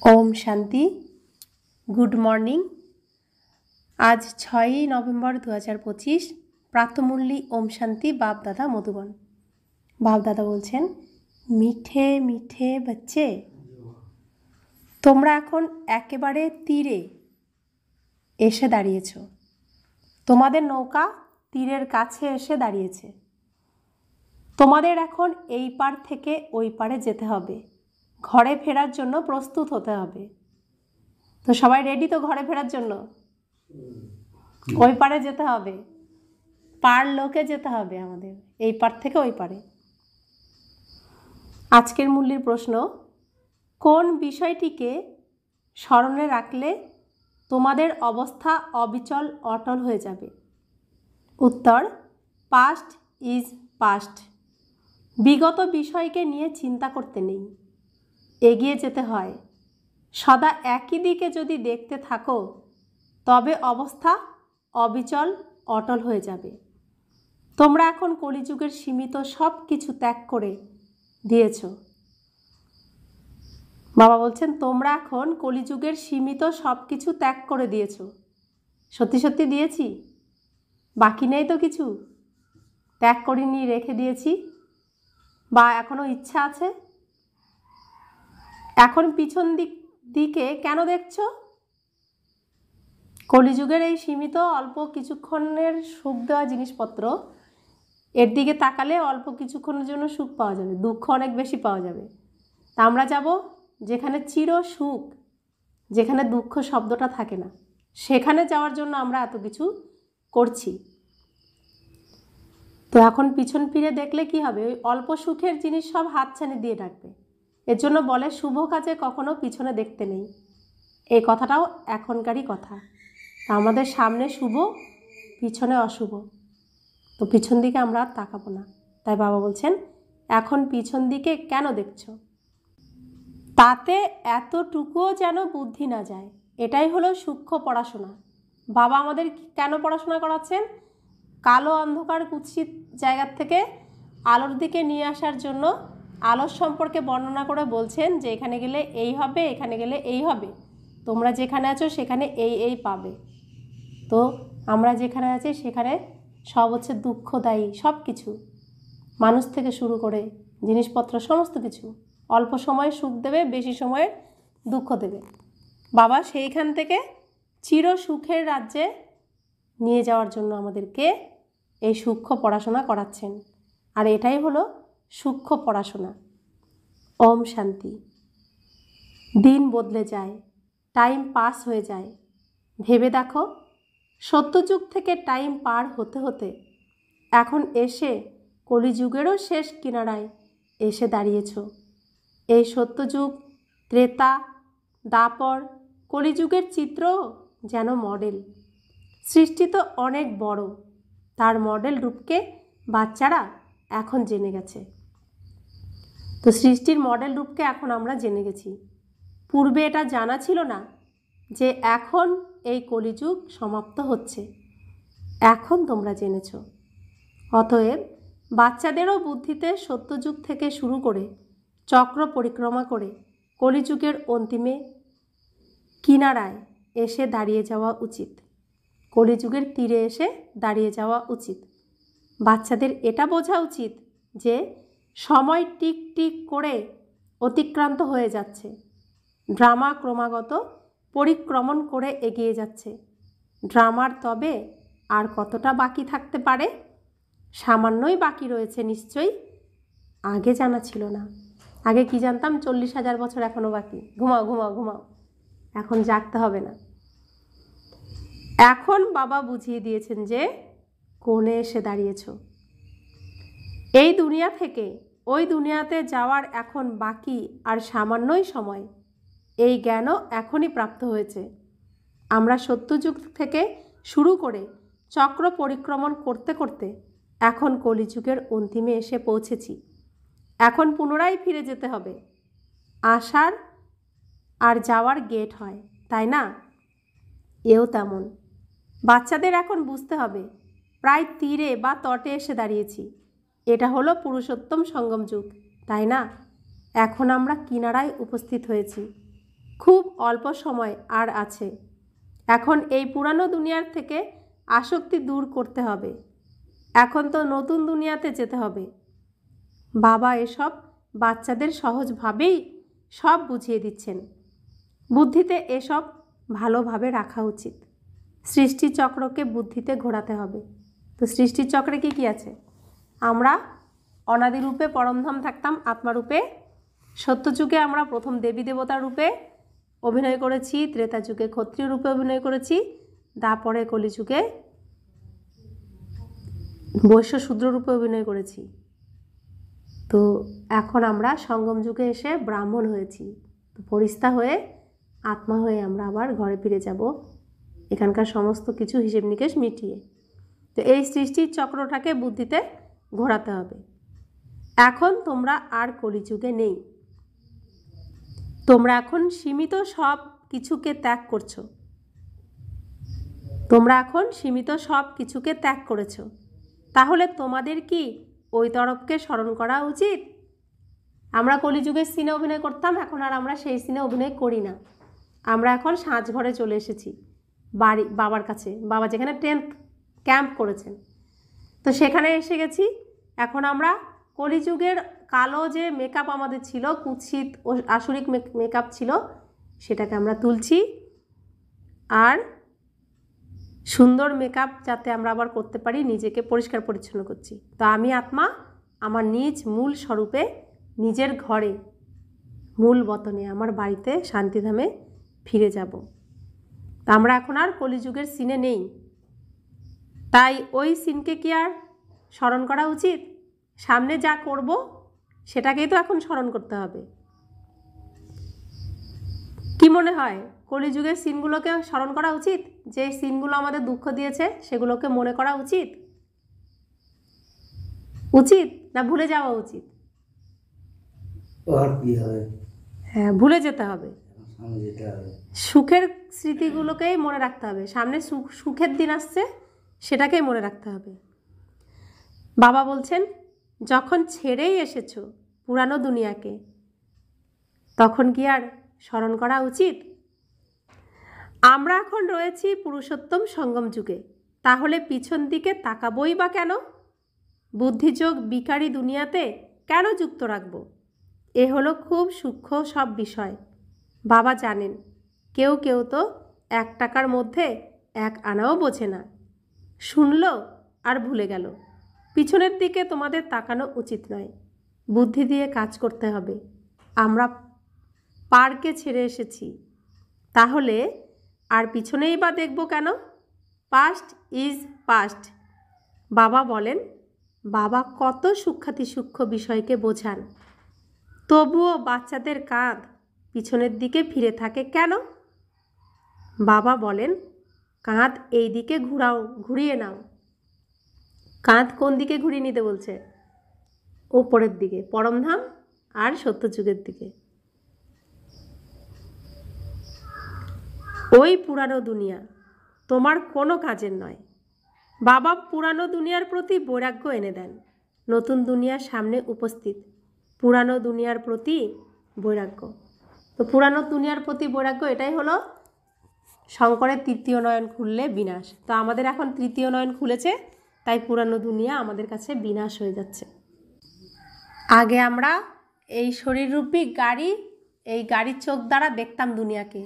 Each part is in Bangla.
ओम शांति। Good morning. आज 6 नवेम्बर 2025 प्रातमुरली ओम शांति बाप दादा मधुबन। बाप दादा बोलছেন মিঠে মিঠে बच्चे তোমরা এখন একেবারে তীরে এসে দাঁড়িয়েছো। তোমাদের নৌকা তীরের কাছে এসে দাঁড়িয়েছে। তোমাদের এখন এই পার থেকে ওই পারে যেতে হবে। ঘরে ফেরার জন্য প্রস্তুত হতে হবে। তো সবাই রেডি তো ঘরে ফেরার জন্য? ওই পারে যেতে হবে, পার লোকে যেতে হবে আমাদের, এই পার থেকে ওই পারে। আজকের মূল্যের প্রশ্ন, কোন বিষয়টিকে স্মরণে রাখলে তোমাদের অবস্থা অবিচল অটল হয়ে যাবে? উত্তর, পাস্ট ইজ পাস্ট। বিগত বিষয়কে নিয়ে চিন্তা করতে নেই, এগিয়ে যেতে হয়। সদা একই দিকে যদি দেখতে থাকো তবে অবস্থা অবিচল অটল হয়ে যাবে। তোমরা এখন কলিযুগের সীমিত সব কিছু ত্যাগ করে দিয়েছ। বাবা বলছেন তোমরা এখন কলিযুগের সীমিত সব কিছু ত্যাগ করে দিয়েছ। সত্যি সত্যি দিয়েছি? বাকি নেই তো কিছু? ত্যাগ করিনি, রেখে দিয়েছি, বা এখনো ইচ্ছা আছে? এখন পিছন দিকে কেন দেখছো? কলিযুগের এই সীমিত অল্প কিছুক্ষণের সুখ দেওয়া জিনিসপত্র, এর দিকে তাকালে অল্প কিছুক্ষণের জন্য সুখ পাওয়া যাবে, দুঃখ অনেক বেশি পাওয়া যাবে। তা আমরা যাব যেখানে চির সুখ, যেখানে দুঃখ শব্দটা থাকে না, সেখানে যাওয়ার জন্য আমরা এত কিছু করছি। তো এখন পিছন ফিরে দেখলে কি হবে? ওই অল্প সুখের জিনিস সব হাতছানি দিয়ে রাখবে। এর জন্য বলে শুভ কাজে কখনো পিছনে দেখতে নেই। এই কথাটাও এখনকারই কথা। তা আমাদের সামনে শুভ, পিছনে অশুভ, তো পিছন দিকে আমরা আর তাকাবো না। তাই বাবা বলছেন এখন পিছন দিকে কেন দেখছো? তাতে এতটুকুও যেন বুদ্ধি না যায়। এটাই হলো সূক্ষ্ম পড়াশোনা। বাবা আমাদের কেন পড়াশোনা করাচ্ছেন? কালো অন্ধকার কুৎসিত জায়গার থেকে আলোর দিকে নিয়ে আসার জন্য আলোর সম্পর্কে বর্ণনা করে বলছেন যে এখানে গেলে এই হবে, এখানে গেলে এই হবে, তোমরা যেখানে আছো সেখানে এই পাবে। তো আমরা যেখানে আছি সেখানে সব হচ্ছে দুঃখদায়ী সব কিছু, মানুষ থেকে শুরু করে জিনিসপত্র সমস্ত কিছু অল্প সময়ে সুখ দেবে, বেশি সময়ে দুঃখ দেবে। বাবা সেইখান থেকে চির সুখের রাজ্যে নিয়ে যাওয়ার জন্য আমাদেরকে এই সূক্ষ্ম পড়াশোনা করাচ্ছেন। আর এটাই হলো সূক্ষ্ম পড়াশোনা। ওম শান্তি। দিন বদলে যায়, টাইম পাস হয়ে যায়। ভেবে দেখো, সত্যযুগ থেকে টাইম পার হতে হতে এখন এসে কলিযুগেরও শেষ কিনারায় এসে দাঁড়িয়েছ। এই সত্যযুগ, ত্রেতা, দাপর, কলিযুগের চিত্র যেন মডেল। সৃষ্টি তো অনেক বড়, তার মডেল রূপকে বাচ্চারা এখন জেনে গেছে। তো সৃষ্টির মডেল রূপকে এখন আমরা জেনে গেছি। পূর্বে এটা জানা ছিল না যে এখন এই কলিযুগ সমাপ্ত হচ্ছে। এখন তোমরা জেনেছ। অতএব বাচ্চাদেরও বুদ্ধিতে সত্যযুগ থেকে শুরু করে চক্র পরিক্রমা করে কলিযুগের অন্তিমে কিনারায় এসে দাঁড়িয়ে যাওয়া উচিত। কলিযুগের তীরে এসে দাঁড়িয়ে যাওয়া উচিত। বাচ্চাদের এটা বোঝা উচিত যে সময় টিক টিক করে অতিক্রান্ত হয়ে যাচ্ছে। ড্রামা ক্রমাগত পরিক্রমণ করে এগিয়ে যাচ্ছে। ড্রামার তবে আর কতটা বাকি থাকতে পারে? সামান্যই বাকি রয়েছে নিশ্চয়ই। আগে জানা ছিল না। আগে কি জানতাম? 40,000 বছর এখনও বাকি, ঘুমাও ঘুমাও ঘুমাও, এখন জাগতে হবে না। এখন বাবা বুঝিয়ে দিয়েছেন যে কোণে এসে দাঁড়িয়েছ। এই দুনিয়া থেকে ওই দুনিয়াতে যাওয়ার এখন বাকি আর সামান্যই সময়। এই জ্ঞানও এখনই প্রাপ্ত হয়েছে। আমরা সত্যযুগ থেকে শুরু করে চক্র পরিক্রমণ করতে করতে এখন কলিযুগের অন্তিমে এসে পৌঁছেছি। এখন পুনরায় ফিরে যেতে হবে। আসার আর যাওয়ার গেট হয়, তাই না? এও তেমন। বাচ্চাদের এখন বুঝতে হবে প্রায় তীরে বা তটে এসে দাঁড়িয়েছি। এটা হলো পুরুষোত্তম সঙ্গম যুগ, তাই না? এখন আমরা কিনারায় উপস্থিত হয়েছি। খুব অল্প সময় আর আছে। এখন এই পুরানো দুনিয়ার থেকে আসক্তি দূর করতে হবে। এখন তো নতুন দুনিয়াতে যেতে হবে। বাবা এসব বাচ্চাদের সহজভাবেই সব বুঝিয়ে দিচ্ছেন। বুদ্ধিতে এসব ভালোভাবে রাখা উচিত। সৃষ্টিচক্রকে বুদ্ধিতে ঘোরাতে হবে। তো সৃষ্টিচক্রে কি কি আছে? আমরা অনাদিরূপে পরমধাম থাকতাম আত্মারূপে। সত্যযুগে আমরা প্রথম দেবী দেবতার রূপে অভিনয় করেছি, ত্রেতা যুগে ক্ষত্রিয় রূপে অভিনয় করেছি, তারপরে কলিযুগে বৈশ্য শূদ্র রূপে অভিনয় করেছি। তো এখন আমরা সঙ্গম যুগে এসে ব্রাহ্মণ হয়েছি। তো ফরিস্তা হয়ে আত্মা হয়ে আমরা আবার ঘরে ফিরে যাব, এখানকার সমস্ত কিছু হিসেব নিকেশ মিটিয়ে। তো এই সৃষ্টির চক্রটাকে বুদ্ধিতে ঘোরাতে হবে। এখন তোমরা আর কলিযুগে নেই। তোমরা এখন সীমিত সব কিছুকে ত্যাগ করছো। তোমরা এখন সীমিত সব কিছুকে ত্যাগ করেছো। তাহলে তোমাদের কি ওই তরফকে স্মরণ করা উচিত? আমরা কলিযুগের সিনে অভিনয় করতাম, এখন আর আমরা সেই সিনে অভিনয় করি না। আমরা এখন সাঁঝঘরে চলে এসেছি বাড়ি, বাবার কাছে। বাবা যেখানে 10th ক্যাম্প করেছেন, তো সেখানে এসে গেছি। এখন আমরা কলিযুগের কালো যে মেকআপ আমাদের ছিল, কুৎসিত ও আসরিক মেকআপ ছিল, সেটাকে আমরা তুলছি। আর সুন্দর মেকআপ যাতে আমরা আবার করতে পারি, নিজেকে পরিষ্কার পরিচ্ছন্ন করছি। তো আমি আত্মা আমার নিজ মূল স্বরূপে, নিজের ঘরে, মূল বতনে, আমার বাড়িতে শান্তিধামে ফিরে যাব। তা আমরা এখন আর কলিযুগের সিনে নেই। তাই ওই সিনকে কি আর স্মরণ করা উচিত? সামনে যা করব সেটাকেই তো এখন স্মরণ করতে হবে। কি মনে হয়, কলিযুগের সিনগুলোকে স্মরণ করা উচিত? যে সিনগুলো আমাদের দুঃখ দিয়েছে সেগুলোকে মনে করা উচিত? উচিত না ভুলে যাওয়া উচিত? হ্যাঁ, ভুলে যেতে হবে। সুখের স্মৃতিগুলোকেই মনে রাখতে হবে। সামনে সুখের দিন আসছে, সেটাকেই মনে রাখতে হবে। বাবা বলছেন, যখন ছেড়েই এসেছো পুরানো দুনিয়াকে, তখন কি আর স্মরণ করা উচিত? আমরা এখন রয়েছি পুরুষোত্তম সঙ্গম যুগে। তাহলে পিছন দিকে তাকাবই বা কেন? বুদ্ধিযোগ বিকারী দুনিয়াতে কেন যুক্ত রাখবো? এ হলো খুব সূক্ষ্ম সব বিষয়। বাবা জানেন, কেউ কেউ তো 1 টাকার মধ্যে 1 আনাও বোঝে না। শুনলো আর ভুলে গেল। পিছনের দিকে তোমাদের তাকানো উচিত নয়। বুদ্ধি দিয়ে কাজ করতে হবে। আমরা পার্কে ছেড়ে এসেছি, তাহলে আর পিছনেই বা দেখব কেন? Past is past. বাবা বলেন, বাবা কত সূক্ষ্মাতি সূক্ষ্ম বিষয়কে বোঝান, তবুও বাচ্চাদের কাঁধ পিছনের দিকে ফিরে থাকে কেন? বাবা বলেন, কাঁধ এই দিকে ঘুরিয়ে নাও। কাঁধ কোন দিকে ঘুরিয়ে নিতে বলছে? ওপরের দিকে, পরমধাম আর সত্যযুগের দিকে। ওই পুরানো দুনিয়া তোমার কোনো কাজের নয়। বাবা পুরানো দুনিয়ার প্রতি বৈরাগ্য এনে দেন। নতুন দুনিয়ার সামনে উপস্থিত, পুরানো দুনিয়ার প্রতি বৈরাগ্য। তো পুরানো দুনিয়ার প্রতি বৈরাগ্য, এটাই হলো শঙ্করের 3য় নয়ন খুললে বিনাশ। তো আমাদের এখন 3য় নয়ন খুলেছে, তাই পুরানো দুনিয়া আমাদের কাছে বিনাশ হয়ে যাচ্ছে। আগে আমরা এই শরীররূপী গাড়ি, এই গাড়ির চোখ দ্বারা দেখতাম দুনিয়াকে,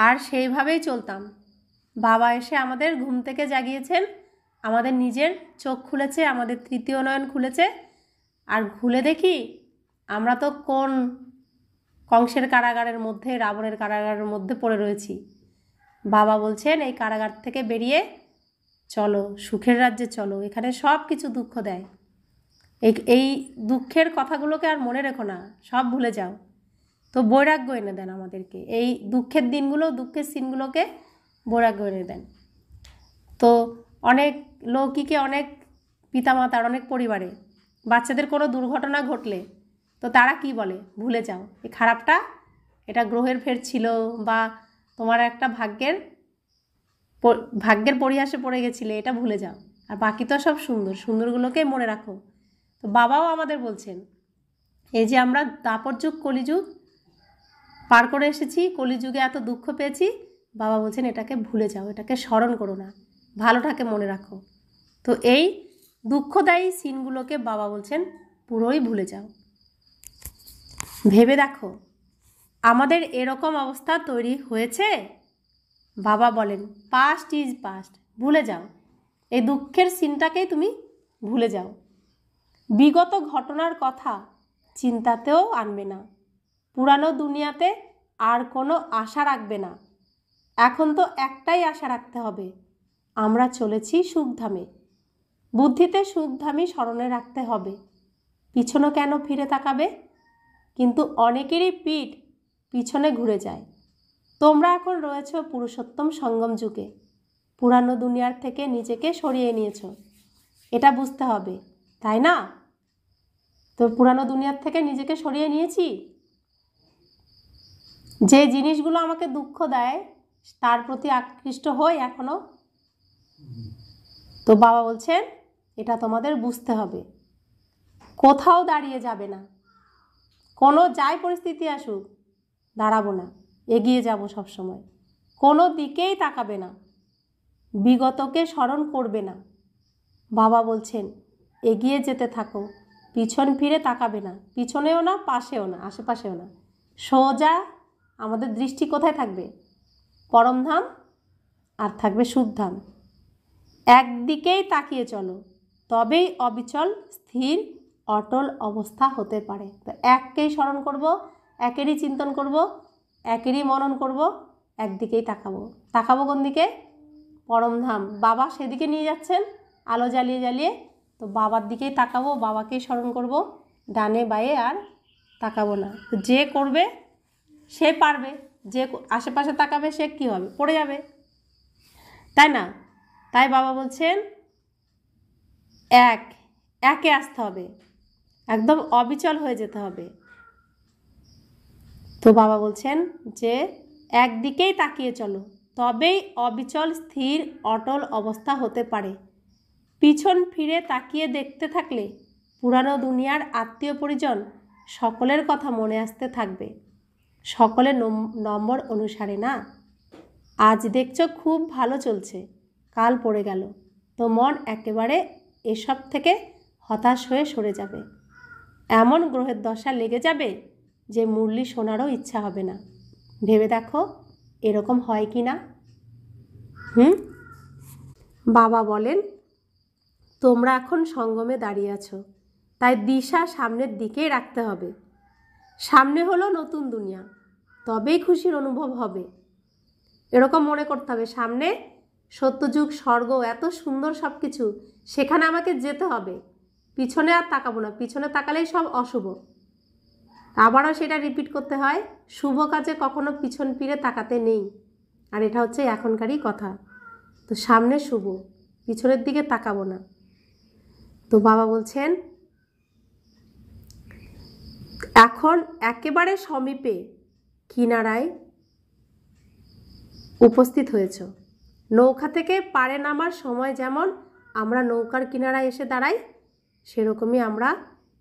আর সেইভাবেই চলতাম। বাবা এসে আমাদের ঘুম থেকে জাগিয়েছেন, আমাদের নিজের চোখ খুলেছে, আমাদের 3য় নয়ন খুলেছে। আর খুলে দেখি আমরা তো কোন কংসের কারাগারের মধ্যে, রাবণের কারাগারের মধ্যে পড়ে রয়েছি। বাবা বলছেন, এই কারাগার থেকে বেরিয়ে চলো, সুখের রাজ্যে চলো। এখানে সব কিছু দুঃখ দেয়। এই দুঃখের কথাগুলোকে আর মনে রেখো না, সব ভুলে যাও। তো বৈরাগ্য এনে দেন আমাদেরকে। এই দুঃখের দিনগুলো, দুঃখের সিনগুলোকে বৈরাগ্য এনে দেন। তো অনেক লৌকিকে, অনেক পিতামাতার, অনেক পরিবারে বাচ্চাদের কোনো দুর্ঘটনা ঘটলে তো তারা কি বলে? ভুলে যাও, এই খারাপটা এটা গ্রহের ফের ছিল, বা তোমার একটা ভাগ্যের পরিহাসে পড়ে গেছিলে, এটা ভুলে যাও। আর বাকি তো সব সুন্দর, সুন্দরগুলোকে মনে রাখো। তো বাবাও আমাদের বলছেন, এই যে আমরা দাপর যুগ, কলিযুগ, পার করে এসেছি, কলিযুগে এত দুঃখ পেয়েছি। বাবা বলছেন এটাকে ভুলে যাও, এটাকে স্মরণ করো না, ভালোটাকে মনে রাখো। তো এই দুঃখদায়ী সিনগুলোকে বাবা বলছেন পুরোই ভুলে যাও। ভেবে দেখো আমাদের এরকম অবস্থা তৈরি হয়েছে। বাবা বলেন পাস্ট ইজ পাস্ট, ভুলে যাও, এই দুঃখের সিনটাকেই তুমি ভুলে যাও। বিগত ঘটনার কথা চিন্তাতেও আনবে না। পুরানো দুনিয়াতে আর কোনো আশা রাখবে না। এখন তো একটাই আশা রাখতে হবে, আমরা চলেছি সুখধামে। বুদ্ধিতে সুখধামই স্মরণে রাখতে হবে। পিছনে কেন ফিরে তাকাবে? কিন্তু অনেকেরই পিঠ পিছনে ঘুরে যায়। তোমরা এখন রয়েছ পুরুষোত্তম সঙ্গম যুগে। পুরানো দুনিয়ার থেকে নিজেকে সরিয়ে নিয়েছ, এটা বুঝতে হবে, তাই না? তো পুরানো দুনিয়ার থেকে নিজেকে সরিয়ে নিয়েছি। যে জিনিসগুলো আমাকে দুঃখ দেয় তার প্রতি আকৃষ্ট হই এখনো। তো বাবা বলছেন এটা তোমাদের বুঝতে হবে। কোথাও দাঁড়িয়ে যাবে না, কোনো যাই পরিস্থিতি আসুক দাঁড়াবো না, এগিয়ে যাব সবসময়। কোনো দিকেই তাকাবে না, বিগতকে স্মরণ করবে না। বাবা বলছেন এগিয়ে যেতে থাকো, পিছন ফিরে তাকাবে না, পিছনেও না, পাশেও না, আশেপাশেও না। সোজা আমাদের দৃষ্টি কোথায় থাকবে? পরমধাম আর থাকবে সুখধাম। একদিকেই তাকিয়ে চলো, তবেই অবিচল স্থির অটল অবস্থা হতে পারে। তো এককেই স্মরণ করব, একেরই চিন্তন করব, একেরই মনন করব, একদিকেই তাকাবো। তাকাবো কোন দিকে? পরমধাম। বাবা সেদিকে নিয়ে যাচ্ছেন আলো জ্বালিয়ে জ্বালিয়ে, তো বাবার দিকেই তাকাবো, বাবাকেই স্মরণ করব, ডানে বায়ে আর তাকাবো না। তো যে করবে সে পারবে, যে আশেপাশে তাকাবে সে কী হবে? পড়ে যাবে, তাই না? তাই বাবা বলছেন একে আসতে হবে, একদম অবিচল হয়ে যেতে হবে। তো বাবা বলছেন যে একদিকেই তাকিয়ে চলো, তবেই অবিচল স্থির অটল অবস্থা হতে পারে। পিছন ফিরে তাকিয়ে দেখতে থাকলে পুরানো দুনিয়ার আত্মীয় পরিজন সকলের কথা মনে আসতে থাকবে, সকলের নম্বর অনুসারে না। আজ দেখছো খুব ভালো চলছে, কাল পড়ে গেল, তো মন একেবারে এসব থেকে হতাশ হয়ে সরে যাবে। এমন গ্রহের দশা লেগে যাবে যে মুরলি শোনারও ইচ্ছা হবে না। ভেবে দেখো এরকম হয় কি না? বাবা বলেন তোমরা এখন সঙ্গমে দাঁড়িয়ে আছো, তাই দিশা সামনের দিকেই রাখতে হবে। সামনে হলো নতুন দুনিয়া, তবেই খুশির অনুভব হবে। এরকম মনে করতে হবে সামনে সত্যযুগ, স্বর্গ, এত সুন্দর সব কিছু, সেখানে আমাকে যেতে হবে। পিছনে আর তাকাবো না, পিছনে তাকালেই সব অশুভ। আবারও সেটা রিপিট করতে হয়, শুভ কাজে কখনো পিছন ফিরে তাকাতে নেই। আর এটা হচ্ছে এখনকারই কথা। তো সামনে শুভ, পিছনের দিকে তাকাবো না। তো বাবা বলছেন এখন একেবারে সমীপে কিনারায় উপস্থিত হয়েছ। নৌকা থেকে পাড়ে নামার সময় যেমন আমরা নৌকার কিনারায় এসে দাঁড়াই, সেরকমই আমরা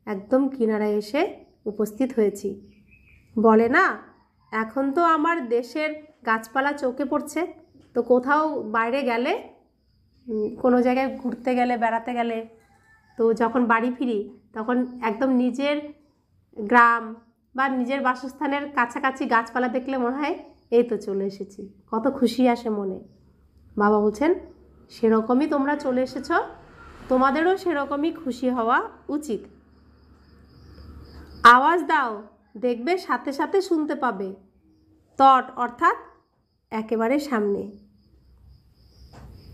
একদম কিনারায় এসে উপস্থিত হয়েছি। বলে না এখন তো আমার দেশের গাছপালা চোখে পড়ছে। তো কোথাও বাইরে গেলে, কোনো জায়গায় ঘুরতে গেলে, বেড়াতে গেলে, তো যখন বাড়ি ফিরি তখন একদম নিজের গ্রাম বা নিজের বাসস্থানের কাছাকাছি গাছপালা দেখলে মনে হয় এই তো চলে এসেছি, কত খুশি আসে মনে। বাবা বলছেন সেরকমই তোমরা চলে এসেছ, তোমাদেরও সেরকমই খুশি হওয়া উচিত। আওয়াজ দাও, দেখবে সাথে সাথে শুনতে পাবে। তট অর্থাৎ একেবারে সামনে।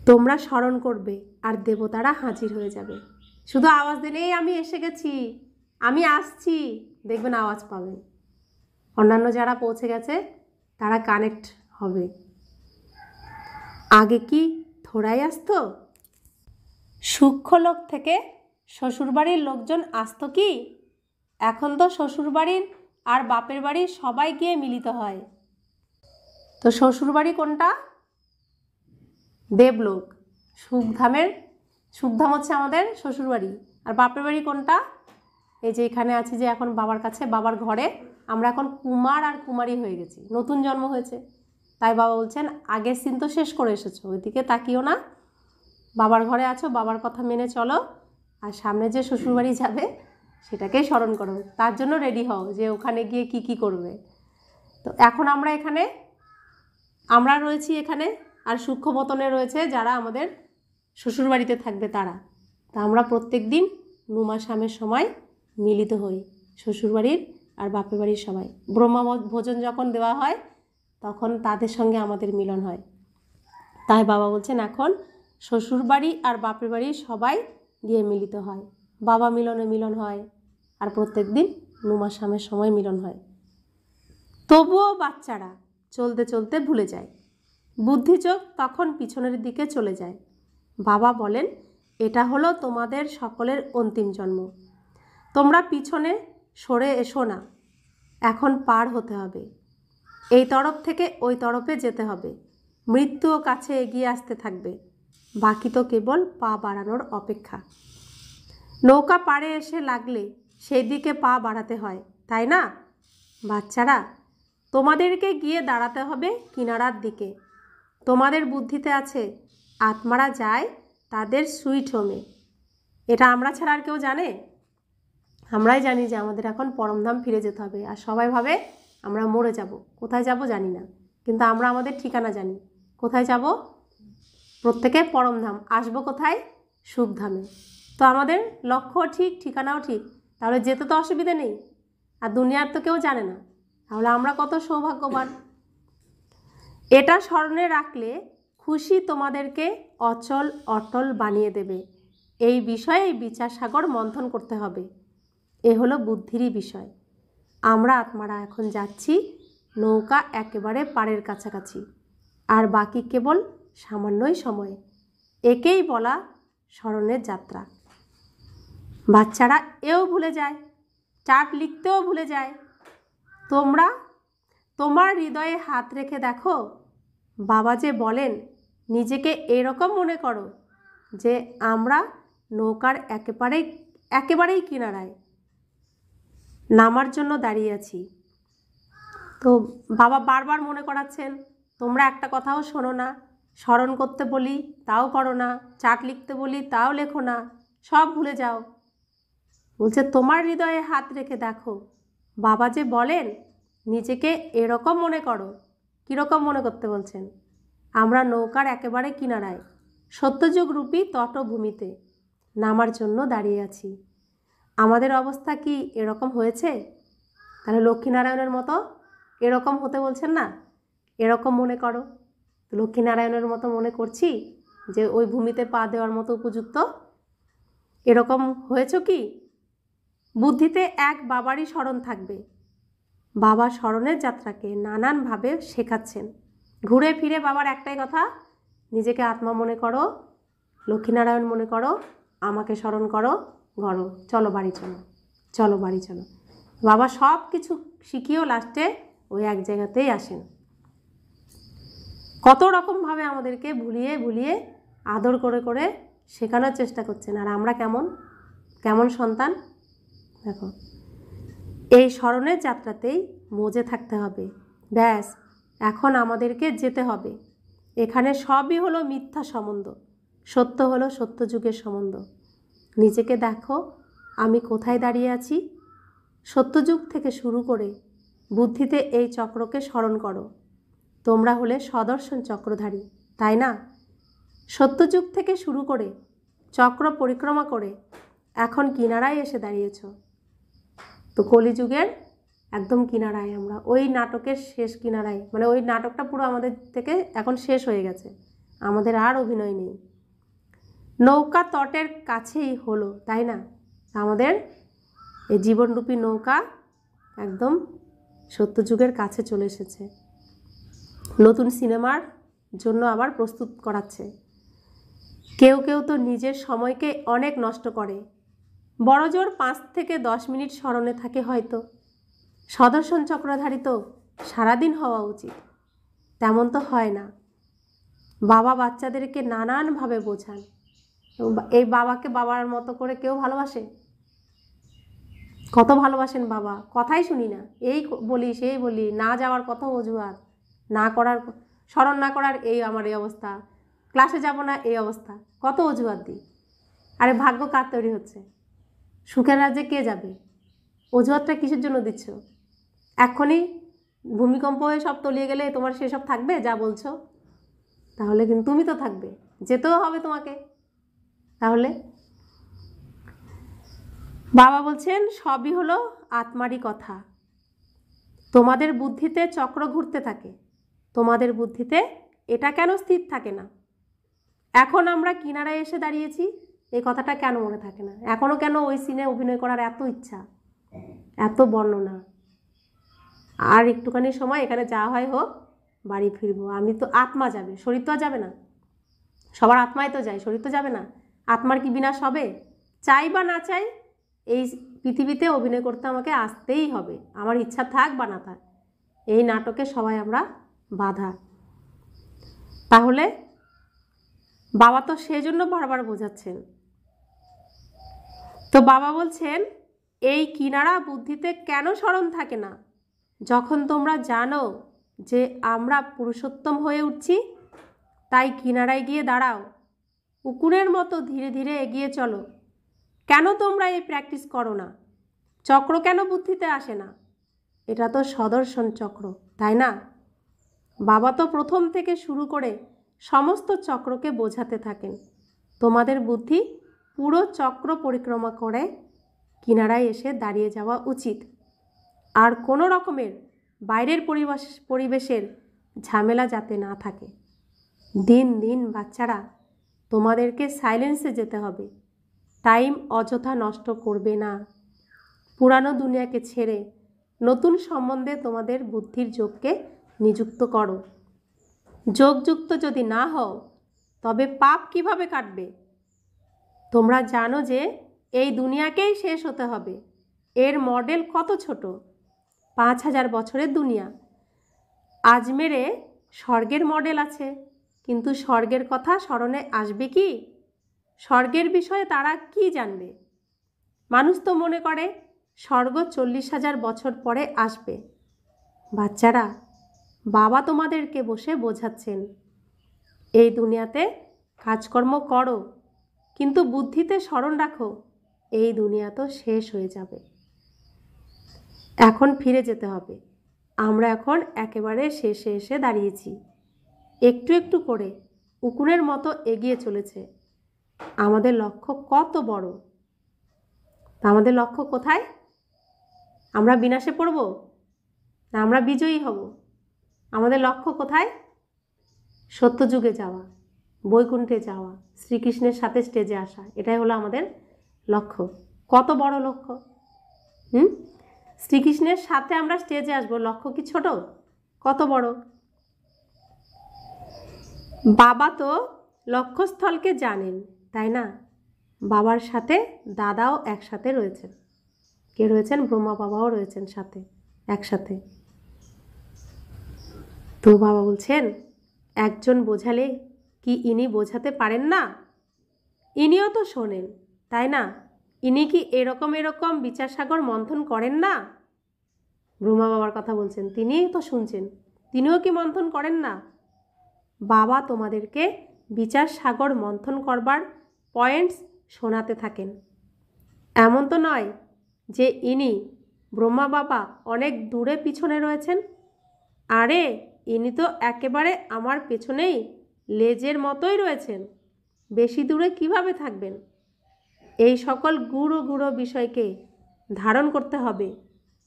তোমরা স্মরণ করবে আর দেবতারা হাজির হয়ে যাবে। শুধু আওয়াজ দিলেই আমি এসে গেছি, আমি আসছি, দেখবেন আওয়াজ পাবেন। অন্যান্য যারা পৌঁছে গেছে তারা কানেক্ট হবে। আগে কি থোড়াই আসতো? সূক্ষ্মলোক থেকে শ্বশুরবাড়ির লোকজন আসতো কি? এখন তো শ্বশুরবাড়ির আর বাপের বাড়ির সবাই গিয়ে মিলিত হয়। তো শ্বশুরবাড়ি কোনটা? দেবলোক। সুখধাম হচ্ছে আমাদের শ্বশুরবাড়ি। আর বাপের বাড়ি কোনটা? এই যে এখানে আছি যে এখন বাবার কাছে, বাবার ঘরে আমরা এখন কুমার আর কুমারী হয়ে গেছি, নতুন জন্ম হয়েছে। তাই বাবা বলছেন আগের সিন তো শেষ করে এসেছো, ওইদিকে তাকিও না, বাবার ঘরে আছো, বাবার কথা মেনে চলো, আর সামনে যে শ্বশুরবাড়ি যাবে সেটাকেই স্মরণ করো, তার জন্য রেডি হও যে ওখানে গিয়ে কি কি করবে। তো এখন আমরা রয়েছি এখানে, আর সূক্ষ্মবতনে রয়েছে যারা আমাদের শ্বশুরবাড়িতে থাকবে তারা। তা আমরা প্রত্যেক দিন নুমাসামের সময় মিলিত হই, শ্বশুরবাড়ির আর বাপের বাড়ির সবাই। ব্রহ্মা ভোজন যখন দেওয়া হয় তখন তাদের সঙ্গে আমাদের মিলন হয়। তাই বাবা বলছেন এখন শ্বশুরবাড়ি আর বাপের বাড়ির সবাই গিয়ে মিলিত হয়, বাবা মিলনে মিলন হয়, আর প্রত্যেক দিন নুমাসামের সময় মিলন হয়। তবুও বাচ্চারা চলতে চলতে ভুলে যায়, বুদ্ধিযোগ তখন পিছনের দিকে চলে যায়। বাবা বলেন এটা হলো তোমাদের সকলের অন্তিম জন্ম, তোমরা পিছনে সরে এসো না, এখন পার হতে হবে, এই তরফ থেকে ওই তরফে যেতে হবে, মৃত্যুও কাছে এগিয়ে আসতে থাকবে, বাকি তো কেবল পা বাড়ানোর অপেক্ষা। নৌকা পাড়ে এসে লাগলে সেই দিকে পা বাড়াতে হয়, তাই না? বাচ্চারা তোমাদেরকে গিয়ে দাঁড়াতে হবে কিনারার দিকে। তোমাদের বুদ্ধিতে আছে আত্মারা যায় তাদের সুইট হোমে। এটা আমরা ছাড়া আর কেউ জানে? আমরাই জানি যে আমাদের এখন পরমধাম ফিরে যেতে হবে, আর সবাই ভাবে আমরা মরে যাব, কোথায় যাব জানি না, কিন্তু আমরা আমাদের ঠিকানা জানি। কোথায় যাব? প্রত্যেকে পরমধাম। আসবো কোথায়? সুখধামে। তো আমাদের লক্ষ্য ঠিক, ঠিকানাও ঠিক, তাহলে যেতে তো অসুবিধা নেই, আর দুনিয়ার তো কেউ জানে না, তাহলে আমরা কত সৌভাগ্যবান। এটা স্মরণে রাখলে খুশি তোমাদেরকে অচল অটল বানিয়ে দেবে। এই বিষয়ে বিচার সাগর মন্থন করতে হবে, এ হলো বুদ্ধিরই বিষয়। আমরা আত্মারা এখন যাচ্ছি নৌকা একেবারে পাড়ের কাছাকাছি, আর বাকি কেবল সামান্যই সময়। একেই বলা স্মরণের যাত্রা। বাচ্চারা এও ভুলে যায়, চার্ট লিখতেও ভুলে যায়। তোমার হৃদয়ে হাত রেখে দেখো, বাবা যে বলেন নিজেকে এরকম মনে করো যে আমরা নৌকার একেবারেই কিনারায় নামার জন্য দাঁড়িয়ে আছি। তো বাবা বারবার মনে করাচ্ছেন তোমরা একটা কথাও শোনো না, স্মরণ করতে বলি তাও করো না, চার্ট লিখতে বলি তাও লেখো না, সব ভুলে যাও। বলছে তোমার হৃদয়ে হাত রেখে দেখো, বাবা যে বলেন নিজেকে এরকম মনে করো। কীরকম মনে করতে বলছেন? আমরা নৌকার একেবারে কিনারায় সত্যযুগ রূপী তটভূমিতে নামার জন্য দাঁড়িয়ে আছি। আমাদের অবস্থা কি এরকম হয়েছে? তাহলে লক্ষ্মীনারায়ণের মতো এরকম হতে বলছেন না, এরকম মনে করো। লক্ষ্মীনারায়ণের মতো মনে করছি যে ওই ভূমিতে পা দেওয়ার মতো উপযুক্ত? এরকম হয়েছ কি? বুদ্ধিতে এক বাবারই স্মরণ থাকবে। বাবা স্মরণের যাত্রাকে নানানভাবে শেখাচ্ছেন। ঘুরে ফিরে বাবার একটাই কথা, নিজেকে আত্মা মনে করো, লক্ষ্মীনারায়ণ মনে করো, আমাকে স্মরণ করো, ঘরো, চলো বাড়ি চলো, চলো বাড়ি চলো। বাবা সব কিছু শিখিয়েও লাস্টে ওই এক জায়গাতেই আসেন। কত রকমভাবে আমাদেরকে ভুলিয়ে ভুলিয়ে আদর করে করে শেখানোর চেষ্টা করছেন, আর আমরা কেমন সন্তান দেখো। এই স্মরণের যাত্রাতেই মজে থাকতে হবে। ব্যাস, এখন আমাদেরকে যেতে হবে। এখানে সবই হলো মিথ্যা সম্বন্ধ, সত্য হলো সত্যযুগের সম্বন্ধ। নিজেকে দেখো আমি কোথায় দাঁড়িয়ে আছি। সত্যযুগ থেকে শুরু করে বুদ্ধিতে এই চক্রকে স্মরণ করো। তোমরা হলে সদর্শন চক্রধারী, তাই না? সত্যযুগ থেকে শুরু করে চক্র পরিক্রমা করে এখন কিনারায় এসে দাঁড়িয়েছ। তো কলিযুগের একদম কিনারায় আমরা, ওই নাটকের শেষ কিনারায়, মানে ওই নাটকটা পুরো আমাদের থেকে এখন শেষ হয়ে গেছে, আমাদের আর অভিনয় নেই। নৌকা তটের কাছেই হলো, তাই না? আমাদের এই জীবনরূপী নৌকা একদম সত্যযুগের কাছে চলে এসেছে। নতুন সিনেমার জন্য আবার প্রস্তুত করাচ্ছে। কেউ কেউ তো নিজের সময়কে অনেক নষ্ট করে, বড়জোর 5 থেকে 10 মিনিট স্মরণে থাকে হয়তো। সদর্শন চক্রধারী তো সারাদিন হওয়া উচিত, তেমন তো হয় না। বাবা বাচ্চাদেরকে নানানভাবে বোঝান। এই বাবাকে বাবার মতো করে কেউ ভালোবাসে? কত ভালোবাসেন বাবা, কথাই শুনি না, এই বলি সেই বলি, না যাওয়ার কত অজুহাত, না করার, স্মরণ না করার এই আমার এই অবস্থা, ক্লাসে যাব না এই অবস্থা, কত অজুহাত দিই। আরে ভাগ্য কার তৈরি হচ্ছে? সুখের রাজ্যে কে যাবে? অজুহাতটা কিসের জন্য দিচ্ছ? এক্ষুনি ভূমিকম্প হয়ে সব তলিয়ে গেলে তোমার সেসব থাকবে যা বলছো? তাহলে কিন্তু তুমি তো থাকবে, যেতেও হবে তোমাকে। তাহলে বাবা বলছেন সবই হলো আত্মারই কথা। তোমাদের বুদ্ধিতে চক্র ঘুরতে থাকে, তোমাদের বুদ্ধিতে এটা কেন স্থির থাকে না? এখন আমরা কিনারায় এসে দাঁড়িয়েছি, এই কথাটা কেন মনে থাকে না? এখনও কেন ওই সিনে অভিনয় করার এত ইচ্ছা, এত বর্ণনা? আর একটুখানি সময় এখানে যা হয় হোক, বাড়ি ফিরবো। আমি তো, আত্মা যাবে, শরীর তো আর যাবে না। সবার আত্মায় তো যায়, শরীর তো যাবে না। আত্মার কি বিনাশ হবে? চাই বা না চাই, এই পৃথিবীতে অভিনয় করতে আমাকে আসতেই হবে, আমার ইচ্ছা থাক বা না থাক। এই নাটকে সবাই আমরা বাধা। তাহলে বাবা তো সেজন্য বারবার বোঝাচ্ছেন। তো বাবা বলছেন এই কিনারা বুদ্ধিতে কেন স্মরণ থাকে না? যখন তোমরা জানো যে আমরা পুরুষোত্তম হয়ে উঠছি, তাই কিনারায় গিয়ে দাঁড়াও, উকুনের মতো ধীরে ধীরে এগিয়ে চলো। কেন তোমরা এই প্র্যাকটিস করো না? চক্র কেন বুদ্ধিতে আসে না? এটা তো সদর্শন চক্র, তাই না? বাবা তো প্রথম থেকে শুরু করে সমস্ত চক্রকে বোঝাতে থাকেন, তোমাদের বুদ্ধি পুরো চক্র পরিক্রমা করে কিনারায় এসে দাঁড়িয়ে যাওয়া উচিত। আর কোনো রকমের বাইরের পরিবেশের ঝামেলা যাতে না থাকে। দিন দিন বাচ্চারা, তোমাদেরকে সাইলেন্সে যেতে হবে। টাইম অযথা নষ্ট করবে না। পুরানো দুনিয়াকে ছেড়ে নতুন সম্বন্ধে তোমাদের বুদ্ধির যোগকে নিযুক্ত করো। যোগযুক্ত যদি না হও তবে পাপ কিভাবে কাটবে? তোমরা জানো যে এই দুনিয়াকেই শেষ হতে হবে। এর মডেল কত ছোট, 5000 বছরের দুনিয়া। আজমেরে স্বর্গের মডেল আছে, কিন্তু স্বর্গের কথা স্মরণে আসবে কি? স্বর্গের বিষয়ে তারা কি জানবে? মানুষ তো মনে করে স্বর্গ 40,000 বছর পরে আসবে। বাচ্চারা, বাবা তোমাদেরকে বসে বোঝাচ্ছেন, এই দুনিয়াতে কাজকর্ম করো, কিন্তু বুদ্ধিতে স্মরণ রাখো এই দুনিয়া তো শেষ হয়ে যাবে। এখন ফিরে যেতে হবে। আমরা এখন একেবারে শেষে এসে দাঁড়িয়েছি। একটু একটু করে উকুনের মতো এগিয়ে চলেছে। আমাদের লক্ষ্য কত বড়! আমাদের লক্ষ্য কোথায়? আমরা বিনাশে পড়ব না আমরা বিজয়ী হব? আমাদের লক্ষ্য কোথায়? সত্যযুগে যাওয়া, বৈকুণ্ঠে যাওয়া, শ্রীকৃষ্ণের সাথে স্টেজে আসা, এটাই হলো আমাদের লক্ষ্য। কত বড় লক্ষ্য! শ্রীকৃষ্ণের সাথে আমরা স্টেজে আসবো, লক্ষ্য কি ছোট? কত বড়! বাবা তো লক্ষ্যস্থলকে জানেন, তাই না? বাবার সাথে দাদাও একসাথে রয়েছেন। কে রয়েছেন? ব্রহ্মা বাবাও রয়েছেন সাথে, একসাথে। তো বাবা বলছেন একজন বোঝালে কি ইনি বোঝাতে পারেন না? ইনিও তো শোনেন, তাই না? ইনি কি এরকম এরকম বিচারসাগর মন্থন করেন না? ব্রহ্মা বাবার কথা বলছেন, তিনিই তো শুনছেন, তিনিও কি মন্থন করেন না? বাবা তোমাদেরকে বিচার সাগর মন্থন করবার পয়েন্টস শোনাতে থাকেন। এমন তো নয় যে ইনি ব্রহ্মা বাবা অনেক দূরে পিছনে রয়েছেন। আরে ইনি তো একেবারে আমার পেছনেই লেজের মতোই রয়েছেন। বেশি দূরে কিভাবে থাকবেন? এই সকল গুঁড়ো গুঁড়ো বিষয়কে ধারণ করতে হবে,